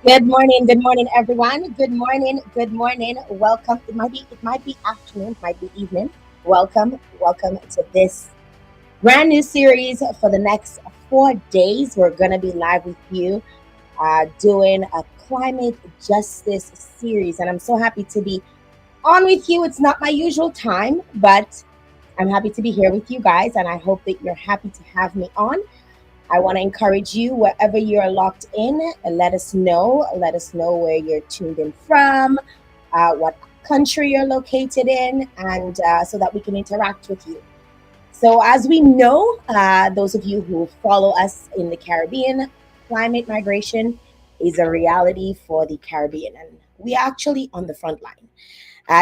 Good morning, everyone. Good morning. Welcome. It might be afternoon, it might be evening. Welcome to this brand new series for the next 4 days. We're gonna be live with you, doing a climate justice series, and I'm so happy to be on with you. It's not my usual time, but I'm happy to be here with you guys, and I hope that you're happy to have me on. I want to encourage you wherever you're locked in. Let us know. Let us know where you're tuned in from, what country you're located in, and so that we can interact with you. So, as we know, those of you who follow us in the Caribbean, climate migration is a reality for the Caribbean, and we are actually on the front line.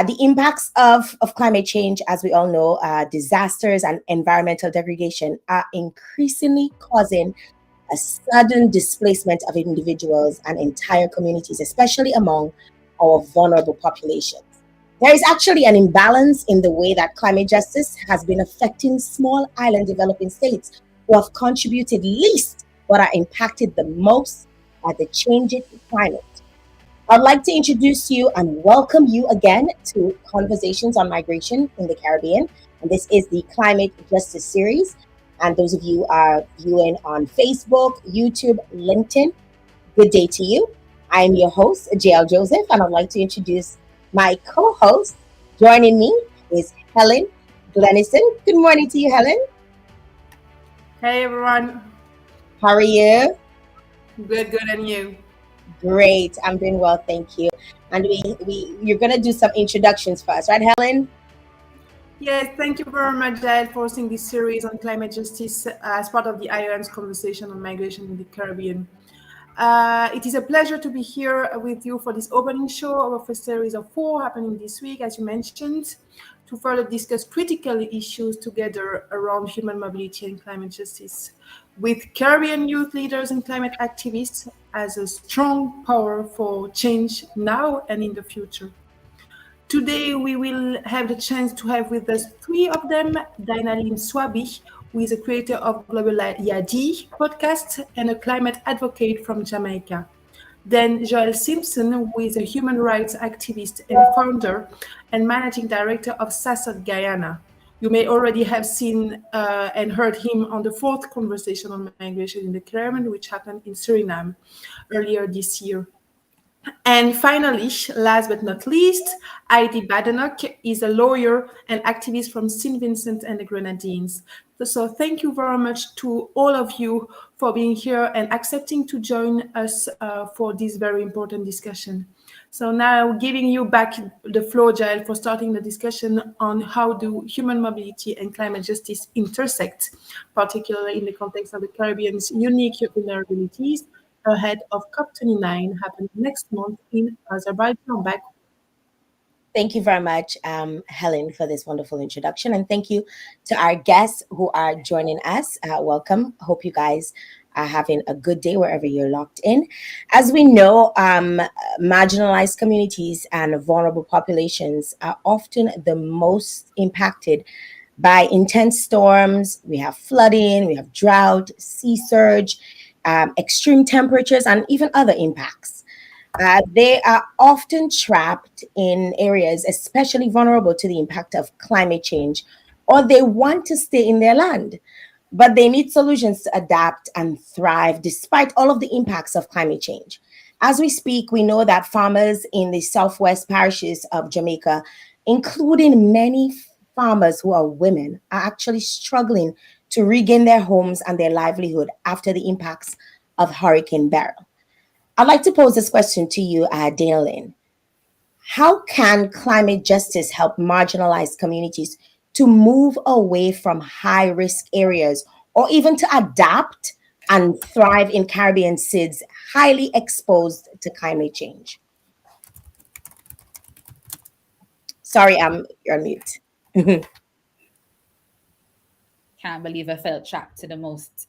The impacts of climate change, as we all know, disasters and environmental degradation are increasingly causing a sudden displacement of individuals and entire communities, especially among our vulnerable populations. There is actually an imbalance in the way that climate justice has been affecting small island developing states who have contributed least but are impacted the most by the changing climate. I'd like to introduce you and welcome you again to Conversations on Migration in the Caribbean. And this is the Climate Justice Series. And those of you are viewing on Facebook, YouTube, LinkedIn, good day to you. I am your host, JL Joseph, and I'd like to introduce my co host. Joining me is Helen Glenison. Good morning to you, Helen. Hey everyone, How are you? good, and you? Great. I'm doing well, thank you. And you're gonna do some introductions for us, right, Helen? Yes, thank you very much, Dad, for hosting this series on climate justice as part of the IOM's conversation on migration in the Caribbean. It is a pleasure to be here with you for this opening show of a series of four happening this week, as you mentioned, to further discuss critical issues together around human mobility and climate justice, with Caribbean youth leaders and climate activists as a strong power for change now and in the future. Today, we will have the chance to have with us three of them: Dainalim Swabi, who is a creator of Global Yadi podcast and a climate advocate from Jamaica. Then Joel Simpson, who is a human rights activist and founder and managing director of SASOT Guyana. You may already have seen and heard him on the fourth conversation on migration in the Caribbean, which happened in Suriname earlier this year. And finally, last but not least, Heidi Badenoch is a lawyer and activist from St. Vincent and the Grenadines. So thank you very much to all of you for being here and accepting to join us for this very important discussion. So now giving you back the floor, Jael, for starting the discussion on how do human mobility and climate justice intersect, particularly in the context of the Caribbean's unique vulnerabilities ahead of COP29 happening next month in Azerbaijan. Back. Thank you very much, Helen, for this wonderful introduction. And thank you to our guests who are joining us. Welcome. Hope you guys are having a good day wherever you're locked in. As we know, marginalized communities and vulnerable populations are often the most impacted by intense storms. We have flooding, we have drought, sea surge, extreme temperatures, and even other impacts. They are often trapped in areas especially vulnerable to the impact of climate change, or they want to stay in their land, but they need solutions to adapt and thrive despite all of the impacts of climate change. As we speak, we know that farmers in the southwest parishes of Jamaica, including many farmers who are women, are actually struggling to regain their homes and their livelihood after the impacts of Hurricane Beryl. I'd like to pose this question to you, Dana Lynn. How can climate justice help marginalized communities to move away from high risk areas or even to adapt and thrive in Caribbean SIDS highly exposed to climate change? Sorry, you're on mute. Can't believe I felt trapped to the most.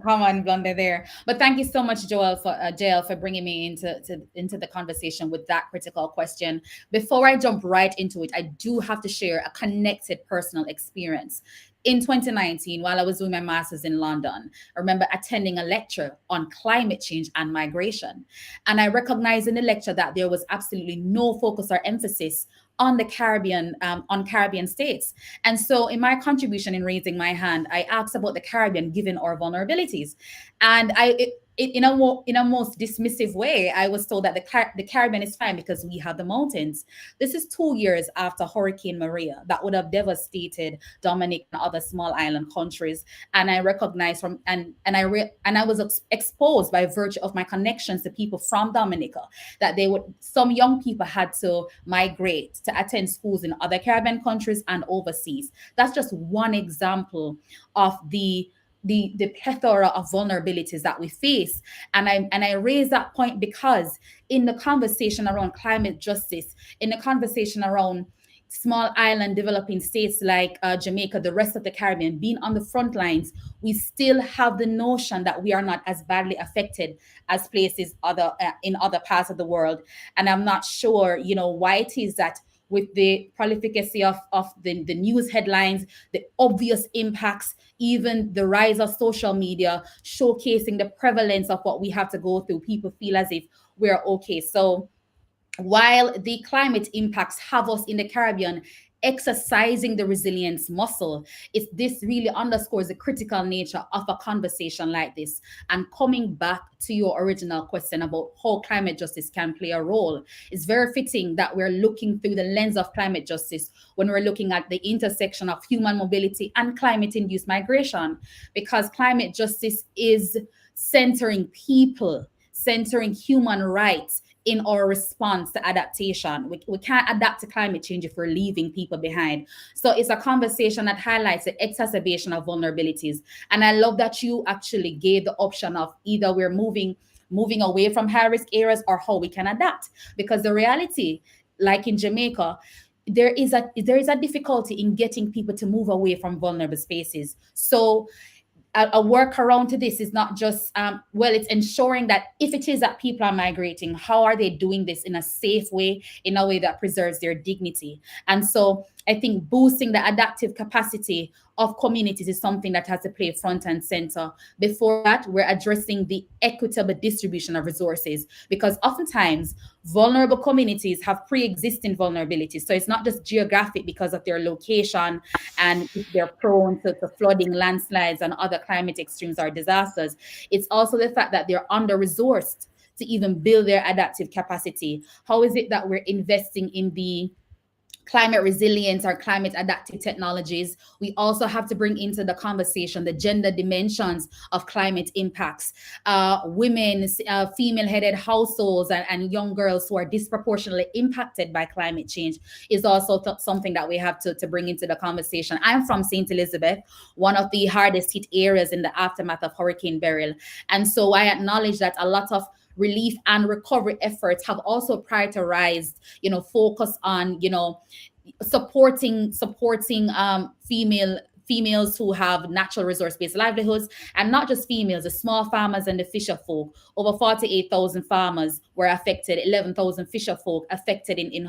Common blunder there. But thank you so much, Joel, for Jael, for bringing me into the conversation with that particular question. Before I jump right into it, I do have to share a connected personal experience. in 2019, while I was doing my master's in London, I remember attending a lecture on climate change and migration. And I recognized in the lecture that there was absolutely no focus or emphasis on the Caribbean, on Caribbean states. And so in my contribution in raising my hand, I asked about the Caribbean given our vulnerabilities. And in a most dismissive way, I was told that the Caribbean is fine because we have the mountains. This is 2 years after Hurricane Maria that would have devastated Dominic and other small island countries. And I recognized and I was exposed by virtue of my connections to people from Dominica that some young people had to migrate to attend schools in other Caribbean countries and overseas. That's just one example of the plethora of vulnerabilities that we face. And I raise that point because in the conversation around climate justice, in the conversation around small island developing states like Jamaica, the rest of the Caribbean being on the front lines, we still have the notion that we are not as badly affected as places in other parts of the world. And I'm not sure, why it is that with the prolificacy of the news headlines, the obvious impacts, even the rise of social media showcasing the prevalence of what we have to go through, people feel as if we're okay. So while the climate impacts have us in the Caribbean exercising the resilience muscle, this really underscores the critical nature of a conversation like this. And coming back to your original question about how climate justice can play a role, it's very fitting that we're looking through the lens of climate justice when we're looking at the intersection of human mobility and climate-induced migration, because climate justice is centering people, centering human rights in our response to adaptation. We can't adapt to climate change if we're leaving people behind. So it's a conversation that highlights the exacerbation of vulnerabilities. And I love that you actually gave the option of either we're moving away from high-risk areas or how we can adapt. Because the reality, like in Jamaica, there is a difficulty in getting people to move away from vulnerable spaces. So a workaround to this is not just it's ensuring that if it is that people are migrating, how are they doing this in a safe way, in a way that preserves their dignity? And so I think boosting the adaptive capacity of communities is something that has to play front and center. Before that, we're addressing the equitable distribution of resources, because oftentimes vulnerable communities have pre-existing vulnerabilities. So it's not just geographic because of their location and if they're prone to flooding, landslides, and other climate extremes or disasters. It's also the fact that they're under-resourced to even build their adaptive capacity. How is it that we're investing in the climate resilience or climate adaptive technologies? We also have to bring into the conversation the gender dimensions of climate impacts. Women, female-headed households and young girls who are disproportionately impacted by climate change is also something that we have to bring into the conversation. I'm from St. Elizabeth, one of the hardest hit areas in the aftermath of Hurricane Beryl. And so I acknowledge that a lot of relief and recovery efforts have also prioritized, focus on, supporting females who have natural resource-based livelihoods, and not just females, the small farmers and the fisher folk. Over 48,000 farmers were affected, 11,000 fisher folk affected in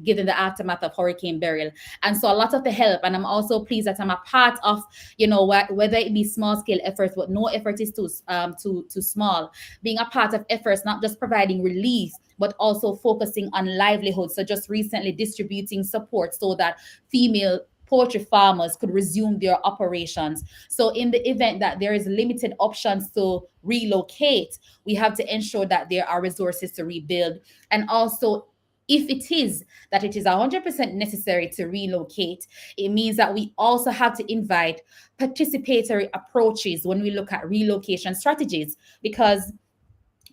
given the aftermath of Hurricane Beryl. And so a lot of the help, and I'm also pleased that I'm a part of, whether it be small-scale efforts, but no effort is too small. Being a part of efforts, not just providing relief, but also focusing on livelihoods. So just recently distributing support so that female poultry farmers could resume their operations. So in the event that there is limited options to relocate, we have to ensure that there are resources to rebuild. And also, if it is 100% necessary to relocate, it means that we also have to invite participatory approaches when we look at relocation strategies, because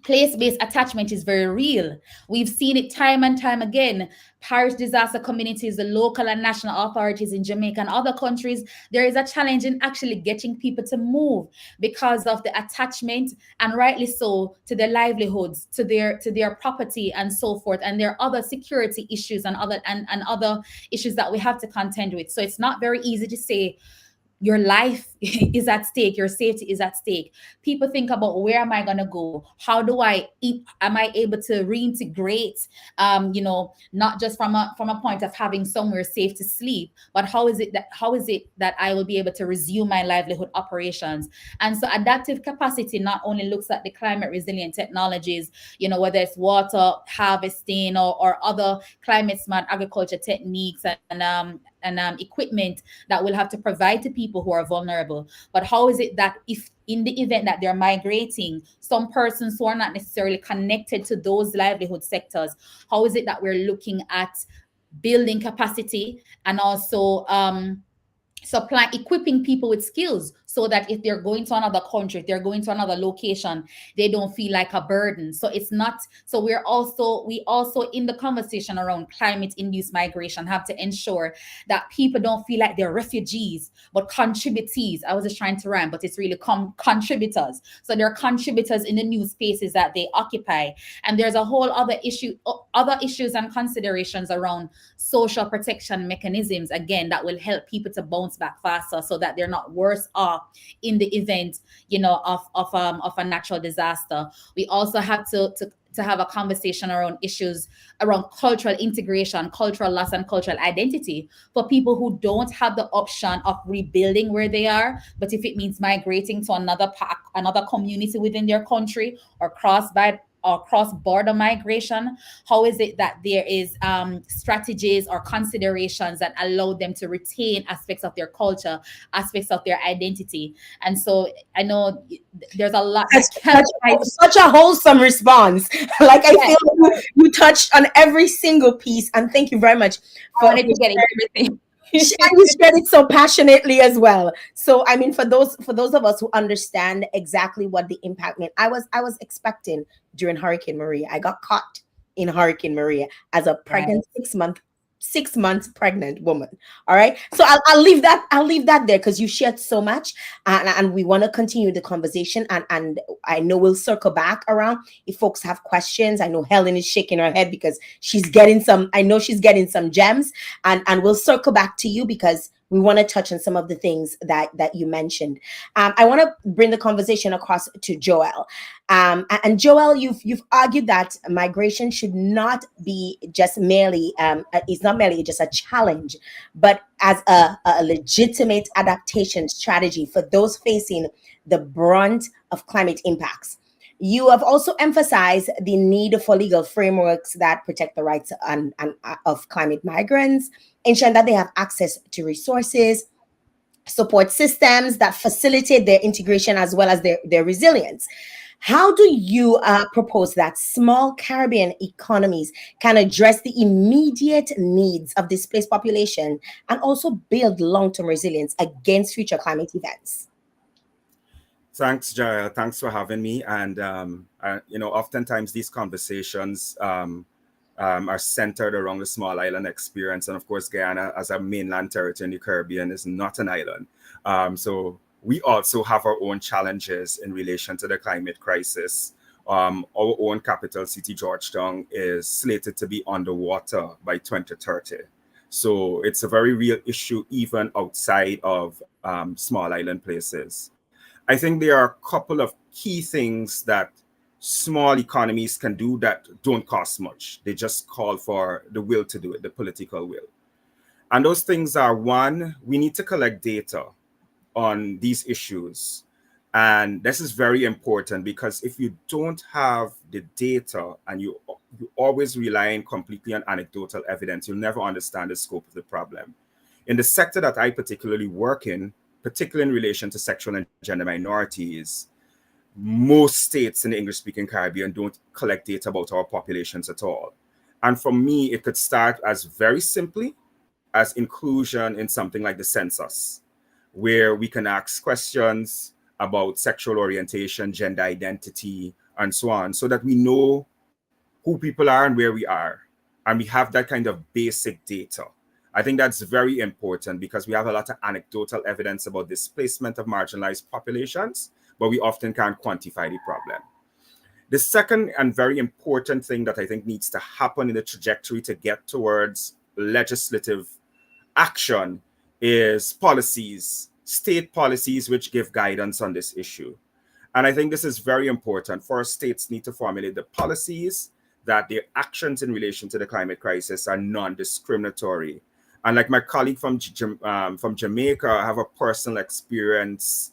place-based attachment is very real. We've seen it time and time again. Parish disaster communities, the local and national authorities in Jamaica and other countries, there is a challenge in actually getting people to move because of the attachment, and rightly so, to their livelihoods, to their property and so forth. And there are other security issues and other issues that we have to contend with. So it's not very easy to say your life is at stake, your safety is at stake. People think about, where am I going to go? How do I eat? Am I able to reintegrate? Not just from a point of having somewhere safe to sleep, but how is it that I will be able to resume my livelihood operations? And so adaptive capacity not only looks at the climate resilient technologies, whether it's water harvesting or other climate smart agriculture techniques and equipment that we'll have to provide to people who are vulnerable. But how is it that, if in the event that they're migrating, some persons who are not necessarily connected to those livelihood sectors, how is it that we're looking at building capacity and also equipping people with skills, so that if they're going to another country, if they're going to another location, they don't feel like a burden. So it's not, so we also in the conversation around climate induced migration have to ensure that people don't feel like they're refugees but contributees. I was just trying to rhyme, but it's really contributors. So they're contributors in the new spaces that they occupy. And there's a whole other issues and considerations around social protection mechanisms, again, that will help people to bounce back faster, so that they're not worse off in the event, of a natural disaster. We also have to have a conversation around issues around cultural integration, cultural loss, and cultural identity for people who don't have the option of rebuilding where they are. But if it means migrating to another community within their country, or cross-border migration, how is it that there is strategies or considerations that allow them to retain aspects of their culture, aspects of their identity? And so I know there's a lot. Such a wholesome response. Like, I feel you touched on every single piece, and thank you very much for getting everything. You shared it so passionately as well. So, I mean, for those of us who understand exactly what the impact meant, I was expecting during Hurricane Maria. I got caught in Hurricane Maria as a pregnant 6 months pregnant woman. All right. So I'll leave that there, because you shared so much, and we want to continue the conversation. And I know we'll circle back around if folks have questions. I know Helen is shaking her head because she's getting some gems, and we'll circle back to you because we want to touch on some of the things that you mentioned. I want to bring the conversation across to Joel. And Joel, you've argued that migration should not be just merely is not merely just a challenge, but as a legitimate adaptation strategy for those facing the brunt of climate impacts. You have also emphasized the need for legal frameworks that protect the rights of climate migrants, ensuring that they have access to resources, support systems that facilitate their integration as well as their resilience. How do you propose that small Caribbean economies can address the immediate needs of displaced population and also build long-term resilience against future climate events? Thanks, Jael. Thanks for having me. And, oftentimes these conversations are centered around the small island experience. And of course, Guyana, as a mainland territory in the Caribbean, is not an island. So we also have our own challenges in relation to the climate crisis. Our own capital city, Georgetown, is slated to be underwater by 2030. So it's a very real issue, even outside of small island places. I think there are a couple of key things that small economies can do that don't cost much. They just call for the will to do it, the political will. And those things are, one, we need to collect data on these issues. And this is very important, because if you don't have the data and you always relying completely on anecdotal evidence, you'll never understand the scope of the problem. In the sector that I particularly work in, particularly in relation to sexual and gender minorities, most states in the English-speaking Caribbean don't collect data about our populations at all. And for me, it could start as very simply as inclusion in something like the census, where we can ask questions about sexual orientation, gender identity, and so on, so that we know who people are and where we are. And we have that kind of basic data. I think that's very important, because we have a lot of anecdotal evidence about displacement of marginalized populations, but we often can't quantify the problem. The second and very important thing that I think needs to happen in the trajectory to get towards legislative action is policies state policies which give guidance on this issue. And I think this is very important. First, states need to formulate the policies that their actions in relation to the climate crisis are non-discriminatory. And like my colleague from Jamaica, I have a personal experience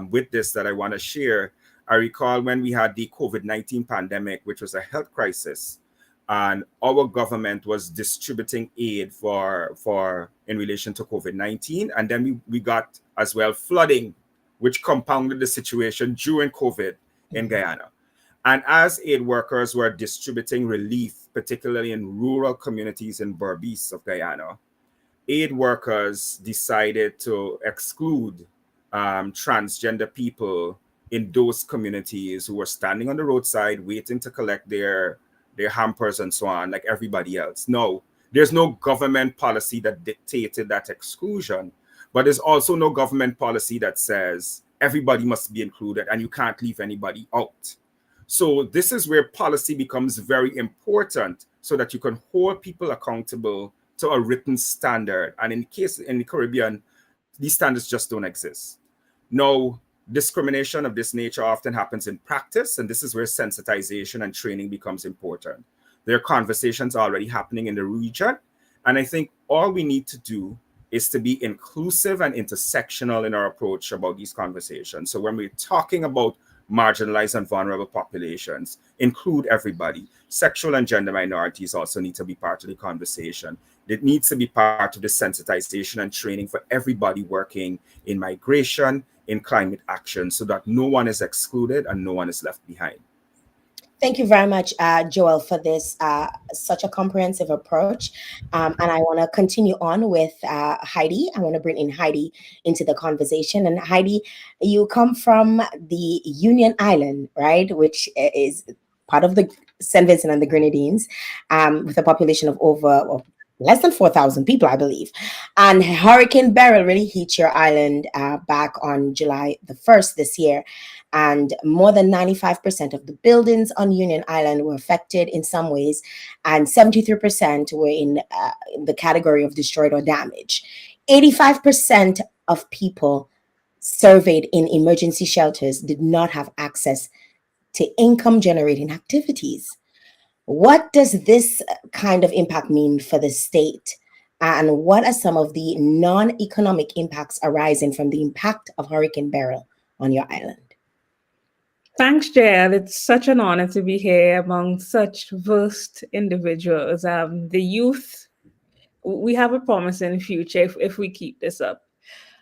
with this that I want to share. I recall when we had the COVID-19 pandemic, which was a health crisis, and our government was distributing aid for in relation to COVID-19, and then we got as well flooding, which compounded the situation during COVID in Guyana. And as aid workers were distributing relief, particularly in rural communities in Berbice of Guyana, aid workers decided to exclude transgender people in those communities who were standing on the roadside waiting to collect their hampers and so on, like everybody else. No, there's no government policy that dictated that exclusion, but there's also no government policy that says everybody must be included and you can't leave anybody out. So this is where policy becomes very important so that you can hold people accountable to a written standard. And in the case in the Caribbean, these standards just don't exist. Now, discrimination of this nature often happens in practice, and this is where sensitization and training becomes important. There are conversations already happening in the region, and I think all we need to do is to be inclusive and intersectional in our approach about these conversations. So when we're talking about marginalized and vulnerable populations, include everybody. Sexual and gender minorities also need to be part of the conversation. It needs to be part of the sensitization and training for everybody working in migration, in climate action, so that no one is excluded and no one is left behind. Thank you very much, Joel, for this such a comprehensive approach. And I want to continue on with Heidi. I want to bring in Heidi into the conversation. And Heidi, you come from the Union Island, right, which is part of the St. Vincent and the Grenadines, with a population of over less than 4,000 people, I believe. And Hurricane Beryl really hit your island back on July the 1st this year. And more than 95% of the buildings on Union Island were affected in some ways, and 73% were in the category of destroyed or damaged. 85% of people surveyed in emergency shelters did not have access to income-generating activities. What does this kind of impact mean for the state? And what are some of the non-economic impacts arising from the impact of Hurricane Beryl on your island? Thanks, Jael. It's such an honor to be here among such versed individuals. The youth, we have a promising future if we keep this up.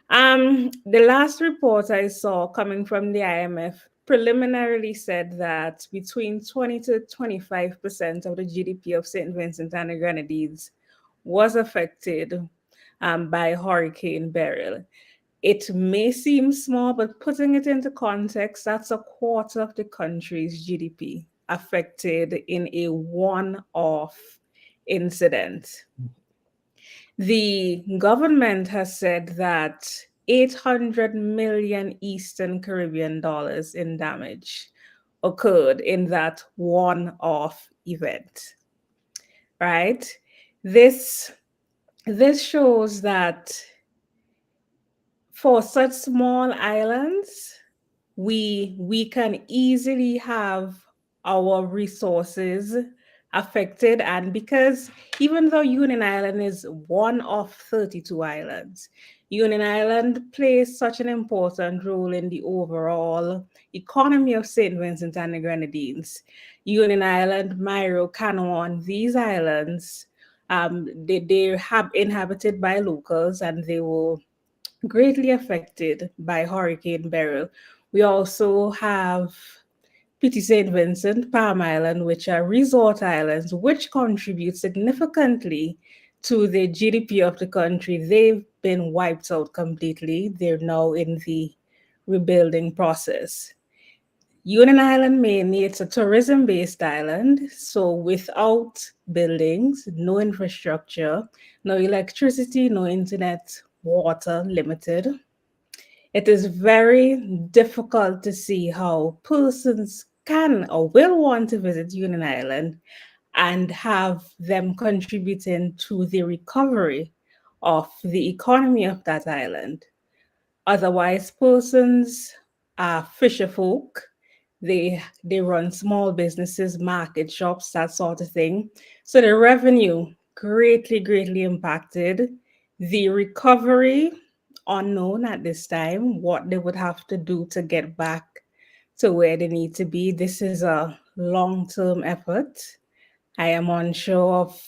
The last report I saw coming from the IMF preliminarily said that between 20 to 25% of the GDP of St. Vincent and the Grenadines was affected by Hurricane Beryl. It may seem small, but putting it into context, that's a quarter of the country's GDP affected in a one-off incident. The government has said that 800 million Eastern Caribbean dollars in damage occurred in that one-off event, right? This shows that for such small islands, we can easily have our resources affected. And because even though Union Island is one of 32 islands, Union Island plays such an important role in the overall economy of St. Vincent and the Grenadines. Union Island, Mairo, Canoan, these islands, they have inhabited by locals, and they were greatly affected by Hurricane Beryl. We also have Petit St. Vincent, Palm Island, which are resort islands, which contribute significantly to the GDP of the country. They've been wiped out completely. They're now in the rebuilding process. Union Island mainly, it's a tourism-based island. So without buildings, no infrastructure, no electricity, no internet, water, limited. It is very difficult to see how persons can or will want to visit Union Island and have them contributing to the recovery of the economy of that island. Otherwise, persons are fisher folk. They run small businesses, market shops, that sort of thing. So the revenue greatly impacted. The recovery unknown at this time, what they would have to do to get back to where they need to be. This is a long-term effort. I am unsure of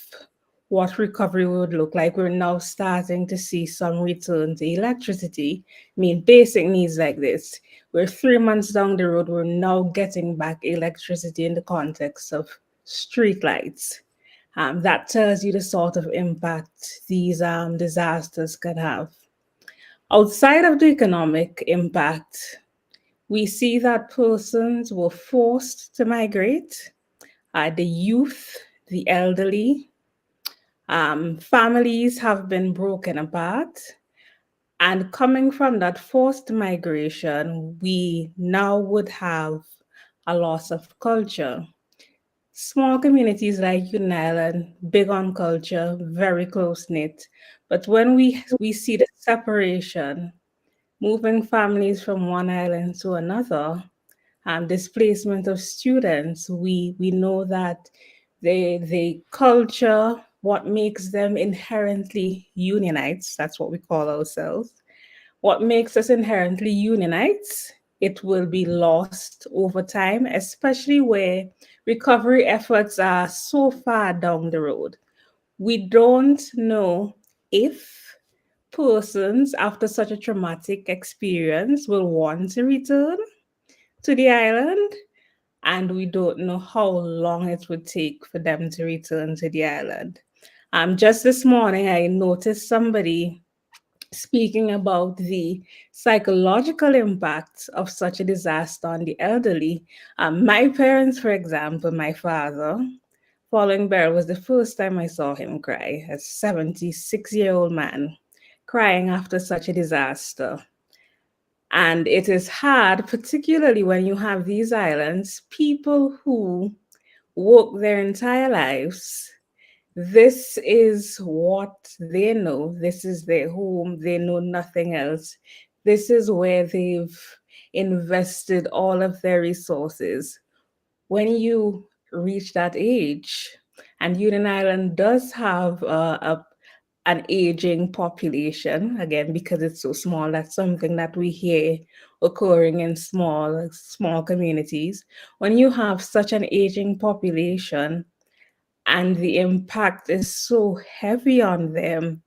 what recovery would look like. We're now starting to see some return to electricity. I mean, basic needs like this. We're 3 months down the road, we're now getting back electricity in the context of streetlights. That tells you the sort of impact these disasters can have. Outside of the economic impact, we see that persons were forced to migrate, the youth, the elderly, families have been broken apart. And coming from that forced migration, we now would have a loss of culture. Small communities like United Island, big on culture, very close knit. But when we see the separation, moving families from one island to another, displacement of students, we know that the culture, what makes them inherently unionites, that's what we call ourselves, what makes us inherently unionites, it will be lost over time, especially where recovery efforts are so far down the road. We don't know if persons after such a traumatic experience will want to return to the island, and we don't know how long it would take for them to return to the island. Just this morning, I noticed somebody speaking about the psychological impact of such a disaster on the elderly. My parents, for example, my father, following Beryl was the first time I saw him cry, a 76-year-old man crying after such a disaster. And it is hard, particularly when you have these islands, people who work their entire lives. This is what they know. This is their home. They know nothing else. This is where they've invested all of their resources. When you reach that age, and Union Island does have an aging population, again, because it's so small, that's something that we hear occurring in small communities. When you have such an aging population and the impact is so heavy on them,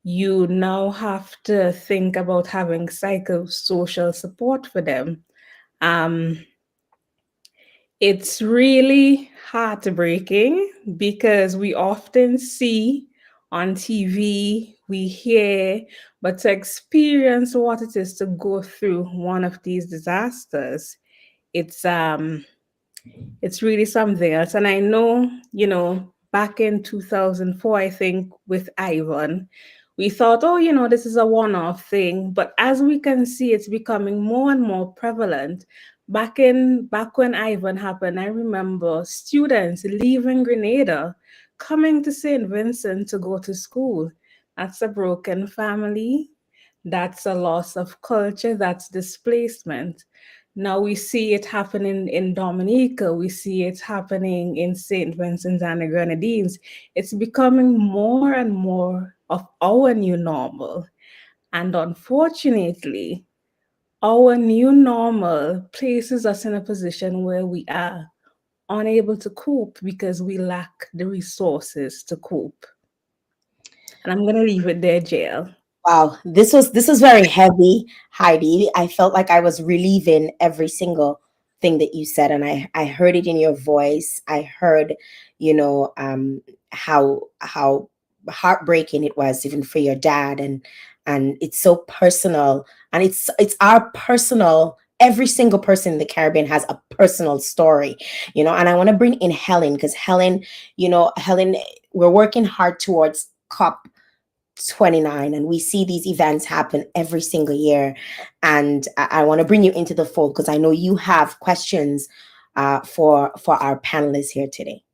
you now have to think about having psychosocial support for them. Um, it's really heartbreaking because we often see on TV, we hear, but to experience what it is to go through one of these disasters, it's it's really something else. And I know, back in 2004, I think with Ivan, we thought, oh, this is a one-off thing. But as we can see, it's becoming more and more prevalent. Back when Ivan happened, I remember students leaving Grenada, coming to St. Vincent to go to school. That's a broken family. That's a loss of culture. That's displacement. Now we see it happening in Dominica. We see it happening in St. Vincent and the Grenadines. It's becoming more and more of our new normal. And unfortunately, our new normal places us in a position where we are unable to cope because we lack the resources to cope. And I'm going to leave it there, Jail. Wow, this was very heavy, Heidi. I felt like I was relieving every single thing that you said, and I heard it in your voice. I heard, how heartbreaking it was even for your dad, and it's so personal, and it's our personal. Every single person in the Caribbean has a personal story, and I want to bring in Helen because Helen, we're working hard towards COP 29, and we see these events happen every single year, and I want to bring you into the fold because I know you have questions for our panelists here today.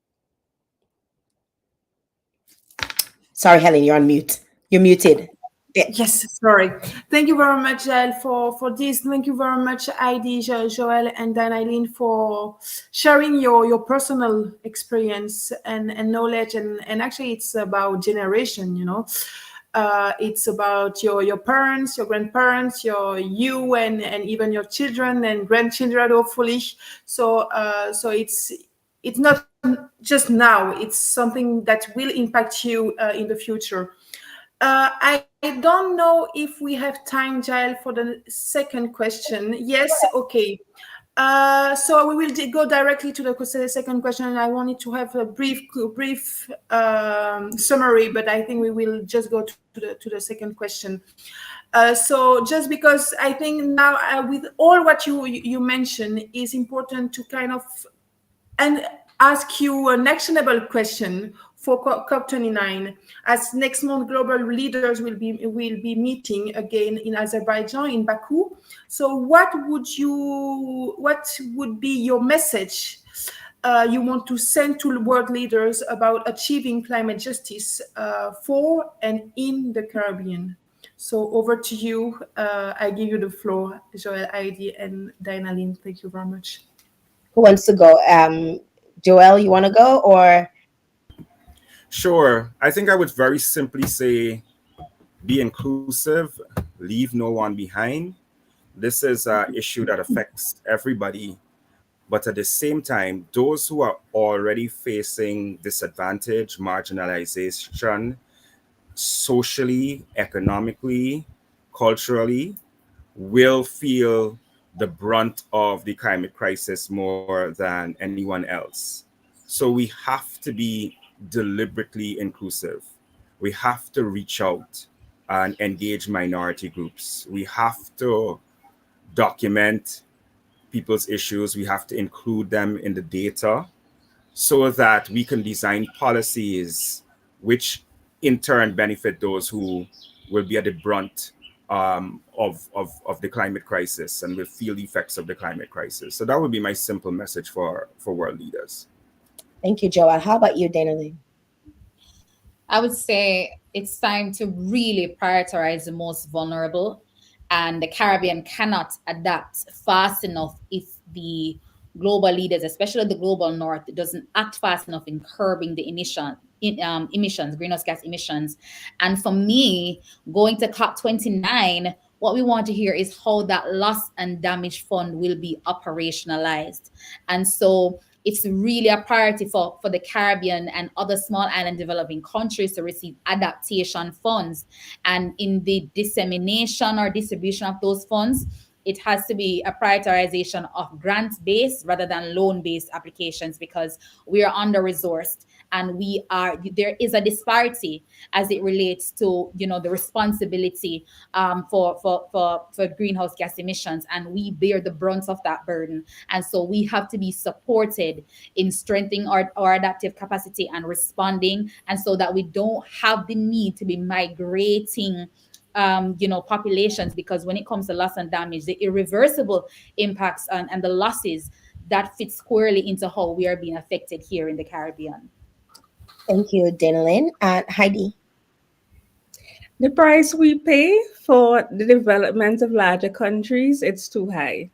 Sorry, Helen, you're on mute. You're muted. Yes, sorry. Thank you very much, Jael, for this. Thank you very much, Heidi, Joel, and then Eileen for sharing your personal experience and knowledge. And actually, it's about generation, it's about your parents, your grandparents, you and even your children and grandchildren, hopefully. So it's not just now, it's something that will impact you in the future. I don't know if we have time, Jael, for the second question. Yes, okay. So we will go directly to the second question. I wanted to have a brief summary, but I think we will just go to the second question. So just because I think now with all what you mentioned, is important to kind of and ask you an actionable question for COP29. As next month, global leaders will be meeting again in Azerbaijan, in Baku. So what would be your message you want to send to world leaders about achieving climate justice for and in the Caribbean? So over to you. I give you the floor, Joel, Heidi, and Diana Lynn. Thank you very much. Who wants to go? Joel, you want to go or? Sure. I think I would very simply say be inclusive, leave no one behind. This is an issue that affects everybody. But at the same time, those who are already facing disadvantage, marginalization, socially, economically, culturally, will feel the brunt of the climate crisis more than anyone else. So we have to be deliberately inclusive. We have to reach out and engage minority groups. We have to document people's issues. We have to include them in the data so that we can design policies which in turn benefit those who will be at the brunt of the climate crisis and will feel the effects of the climate crisis. So that would be my simple message for world leaders. Thank you, Joel. How about you, Dana Lee? I would say it's time to really prioritize the most vulnerable, and the Caribbean cannot adapt fast enough if the global leaders, especially the global north, doesn't act fast enough in curbing the emissions, greenhouse gas emissions. And for me, going to COP29, what we want to hear is how that loss and damage fund will be operationalized. And so it's really a priority for the Caribbean and other small island developing countries to receive adaptation funds. And in the dissemination or distribution of those funds, it has to be a prioritization of grant-based rather than loan-based applications, because we are under-resourced and there is a disparity as it relates to the responsibility for greenhouse gas emissions, and we bear the brunt of that burden. And so we have to be supported in strengthening our adaptive capacity and responding, and so that we don't have the need to be migrating populations, because when it comes to loss and damage, the irreversible impacts and the losses, that fit squarely into how we are being affected here in the Caribbean. Thank you, Denalyn. Heidi. The price we pay for the development of larger countries, it's too high.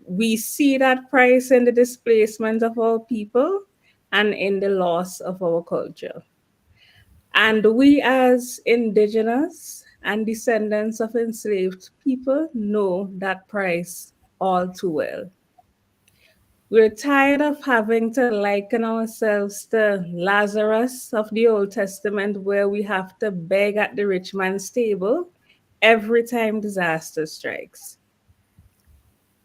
We see that price in the displacement of our people and in the loss of our culture. And we as indigenous and descendants of enslaved people know that price all too well. We're tired of having to liken ourselves to Lazarus of the Old Testament, where we have to beg at the rich man's table every time disaster strikes.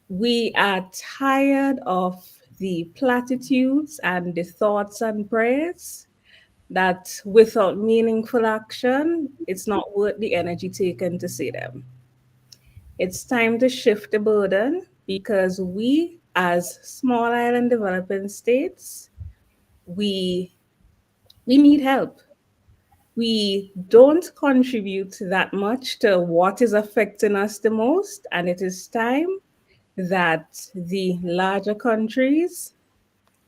We are tired of the platitudes and the thoughts and prayers that without meaningful action, it's not worth the energy taken to say them. It's time to shift the burden, because we, as small island developing states, we need help. We don't contribute that much to what is affecting us the most, and it is time that the larger countries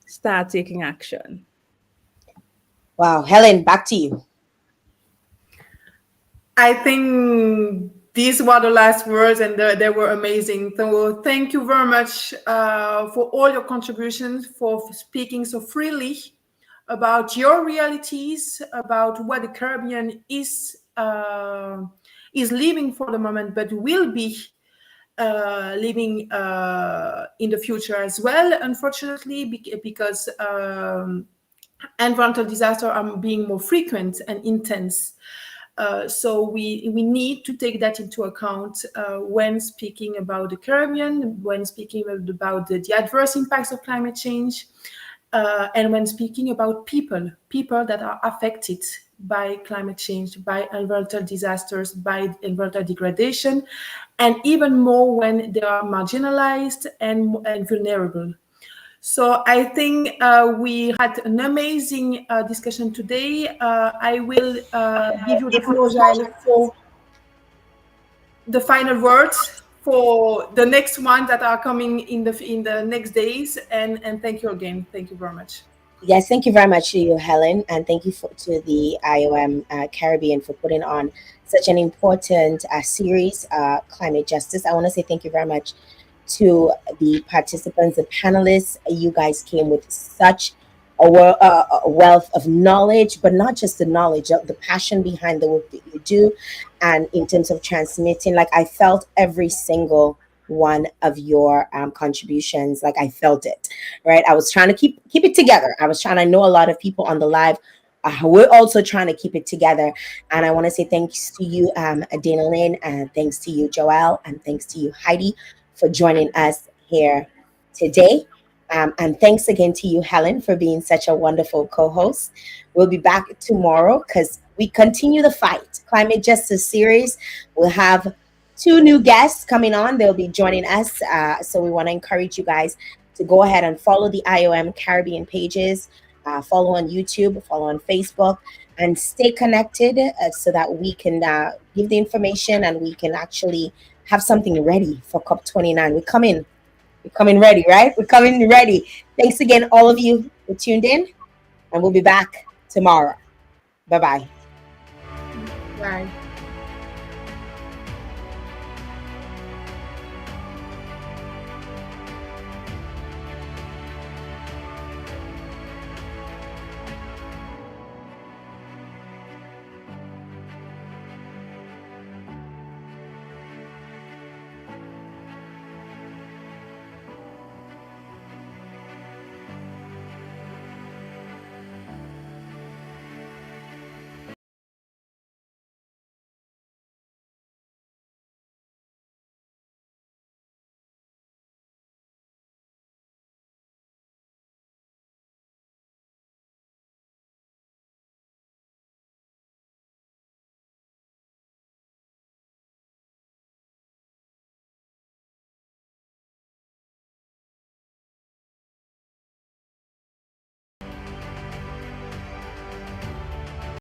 start taking action. Wow, Helen, back to you. I think these were the last words, and they were amazing. So thank you very much for all your contributions, for speaking so freely about your realities, about what the Caribbean is living for the moment, but will be living in the future as well. Unfortunately, because environmental disasters are being more frequent and intense. So we need to take that into account when speaking about the Caribbean, when speaking about the adverse impacts of climate change, and when speaking about people that are affected by climate change, by environmental disasters, by environmental degradation, and even more when they are marginalized and vulnerable. So I think we had an amazing discussion today. I will give you the floor, Jael, for the final words for the next ones that are coming in the next days. And thank you again. Thank you very much. Yes, thank you very much to you, Helen, and thank you to the IOM Caribbean for putting on such an important series, Climate Justice. I want to say thank you very much to the participants, the panelists. You guys came with such a wealth of knowledge, but not just the knowledge, the passion behind the work that you do, and in terms of transmitting. Like, I felt every single one of your contributions. Like, I felt it, right? I was trying to keep it together. I know a lot of people on the live, we're also trying to keep it together. And I want to say thanks to you, Dana Lynn, and thanks to you, Joelle, and thanks to you, Heidi, for joining us here today. And thanks again to you, Helen, for being such a wonderful co-host. We'll be back tomorrow because we continue the fight. Climate Justice Series. We'll have 2 new guests coming on. They'll be joining us. So we want to encourage you guys to go ahead and follow the IOM Caribbean pages, follow on YouTube, follow on Facebook, and stay connected so that we can give the information and we can actually have something ready for COP29. We're coming ready, right? We're coming ready. Thanks again, all of you who tuned in, and we'll be back tomorrow. Bye-bye. Bye.